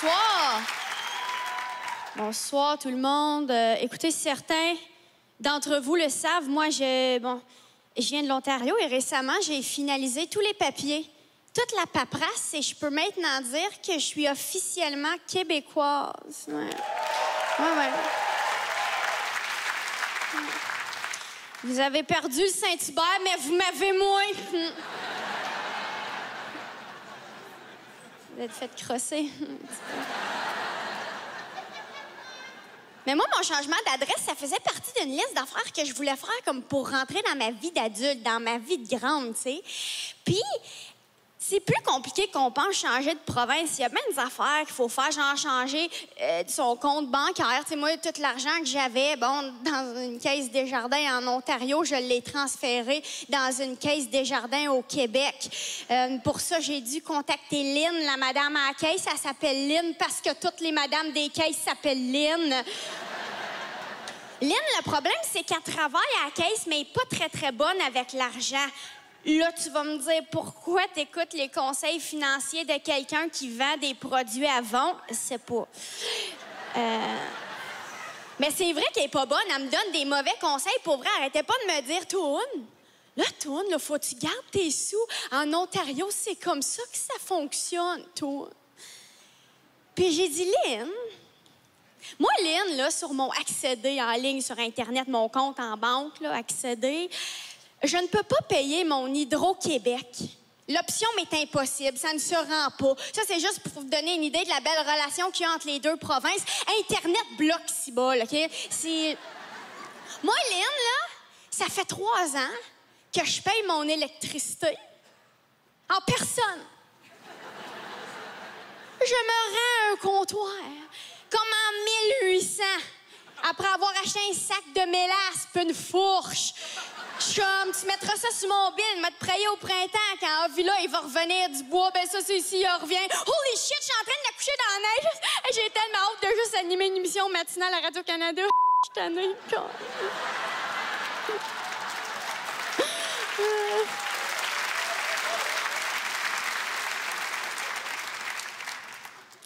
Bonsoir. Bonsoir tout le monde. Écoutez, certains d'entre vous le savent, moi, je viens de l'Ontario et récemment, j'ai finalisé tous les papiers, toute la paperasse et je peux maintenant dire que je suis officiellement québécoise. Ouais. Vous avez perdu le Saint-Hubert, mais vous m'avez moins. Vous êtes fait crosser. Mais moi, mon changement d'adresse, ça faisait partie d'une liste d'affaires que je voulais faire comme pour rentrer dans ma vie d'adulte, dans ma vie de grande, tu sais. Puis, c'est plus compliqué qu'on pense changer de province. Il y a bien des affaires qu'il faut faire, genre changer son compte bancaire. Tu sais, moi, tout l'argent que j'avais, dans une caisse Desjardins en Ontario, je l'ai transféré dans une caisse Desjardins au Québec. Pour ça, j'ai dû contacter Lynn, la madame à la caisse. Elle s'appelle Lynn parce que toutes les madames des caisses s'appellent Lynn. Lynn, le problème, c'est qu'elle travaille à la caisse, mais elle n'est pas très, très bonne avec l'argent. Là, tu vas me dire pourquoi tu écoutes les conseils financiers de quelqu'un qui vend des produits à vendre. C'est pas. Mais c'est vrai qu'elle est pas bonne. Elle me donne des mauvais conseils. Pour vrai, arrêtez pas de me dire, Toune, faut que tu gardes tes sous. En Ontario, c'est comme ça que ça fonctionne, Toune. Puis j'ai dit, Lynn, moi, Lynn, là, sur mon accéder en ligne sur Internet, mon compte en banque, là, accéder, je ne peux pas payer mon Hydro-Québec. L'option m'est impossible. Ça ne se rend pas. Ça, c'est juste pour vous donner une idée de la belle relation qu'il y a entre les deux provinces. Internet bloque si bas, OK? C'est... Moi, Lynn, là, ça fait 3 ans que je paye mon électricité en personne. Je me rends à un comptoir comme en 1800 après avoir acheté un sac de mélasse puis une fourche. Chum, tu mettras ça sur mon bill, je vais te prayer au printemps. Quand Avila, il va revenir du bois, ben ça, c'est ici, il revient. Holy shit, je suis en train de l'accoucher dans la neige. J'ai tellement hâte de juste animer une émission matinale à Radio-Canada. Je suis tannée.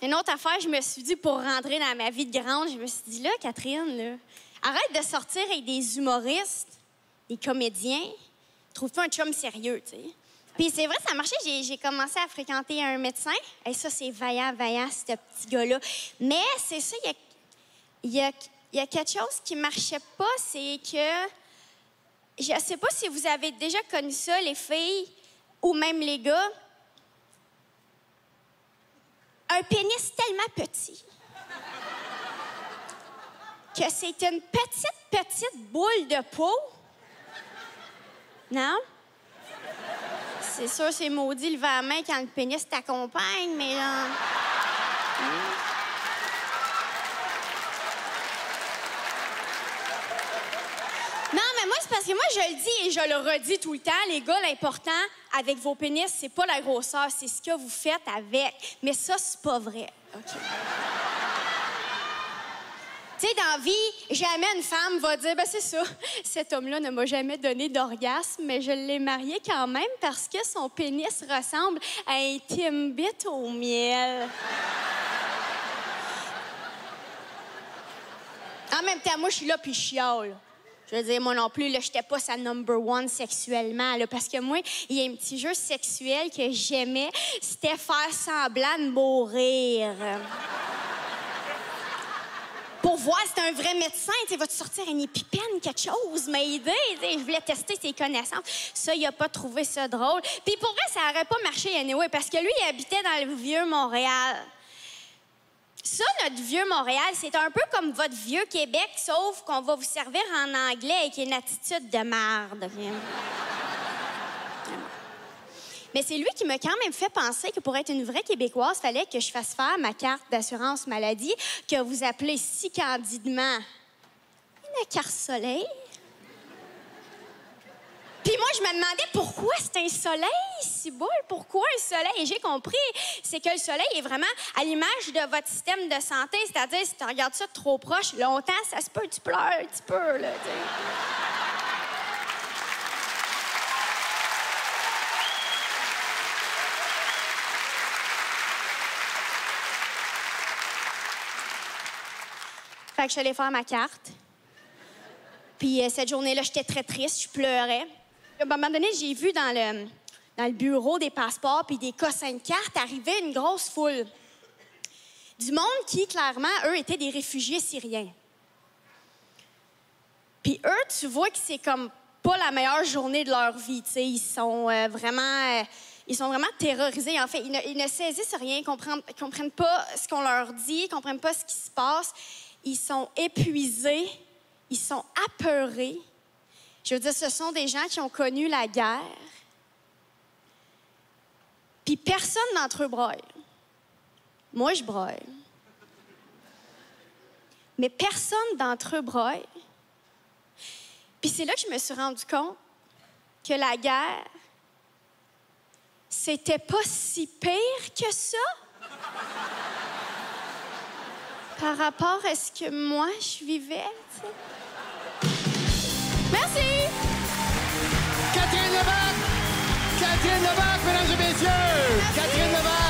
Une autre affaire, je me suis dit, pour rentrer dans ma vie de grande, je me suis dit, là, Catherine, là, arrête de sortir avec des humoristes, des comédiens, trouve pas un chum sérieux, tu sais. Puis c'est vrai, ça marchait. J'ai commencé à fréquenter un médecin. Et ça, c'est vaillant, ce petit gars-là. Mais c'est ça, il y a quelque chose qui marchait pas, c'est que... Je sais pas si vous avez déjà connu ça, les filles, ou même les gars. Un pénis tellement petit que c'est une petite boule de peau. Non? C'est sûr, c'est maudit le à main quand le pénis t'accompagne, mais là... Non, mais moi, c'est parce que moi, je le dis et je le redis tout le temps. Les gars, l'important avec vos pénis, c'est pas la grosseur, c'est ce que vous faites avec. Mais ça, c'est pas vrai. OK? Tu sais, dans la vie, jamais une femme va dire, ben c'est ça, cet homme-là ne m'a jamais donné d'orgasme, mais je l'ai marié quand même parce que son pénis ressemble à un Timbit au miel. En même temps, moi, je suis là puis je chiale. Je veux dire, moi non plus, là, j'étais pas sa number one sexuellement, là, parce que moi, il y a un petit jeu sexuel que j'aimais, c'était faire semblant de mourir. Pour voir si c'est un vrai médecin, tu vas-te sortir une épipène, quelque chose, m'aider. Je voulais tester ses connaissances. Ça, il a pas trouvé ça drôle. Puis pour vrai, ça aurait pas marché anyway, parce que lui, il habitait dans le vieux Montréal. Ça, notre vieux Montréal, c'est un peu comme votre vieux Québec, sauf qu'on va vous servir en anglais avec une attitude de marde. Mais c'est lui qui m'a quand même fait penser que pour être une vraie Québécoise, il fallait que je fasse faire ma carte d'assurance maladie, que vous appelez si candidement une carte soleil. Puis moi, je me demandais pourquoi c'est un soleil, si boule, pourquoi un soleil? Et j'ai compris, c'est que le soleil est vraiment à l'image de votre système de santé, c'est-à-dire si tu regardes ça de trop proche, longtemps, ça se peut, tu pleures un petit peu, là, tu sais. Fait que je suis allée faire ma carte. Puis cette journée-là, j'étais très triste, je pleurais. À un moment donné, j'ai vu dans le bureau des passeports puis des cossins de cartes arriver une grosse foule. Du monde qui, clairement, eux, étaient des réfugiés syriens. Puis eux, tu vois que c'est comme pas la meilleure journée de leur vie, tu sais. Ils sont vraiment terrorisés. En fait, ils ne saisissent rien, ils comprennent pas ce qu'on leur dit, ils comprennent pas ce qui se passe. Ils sont épuisés, ils sont apeurés. Je veux dire, ce sont des gens qui ont connu la guerre. Puis personne d'entre eux braille. Moi, je braille. Mais personne d'entre eux braille. Puis c'est là que je me suis rendu compte que la guerre, c'était pas si pire que ça par rapport à ce que moi, je vivais, tu sais. Merci! Catherine Levac! Catherine Levac, mesdames et messieurs! Merci. Catherine Levac!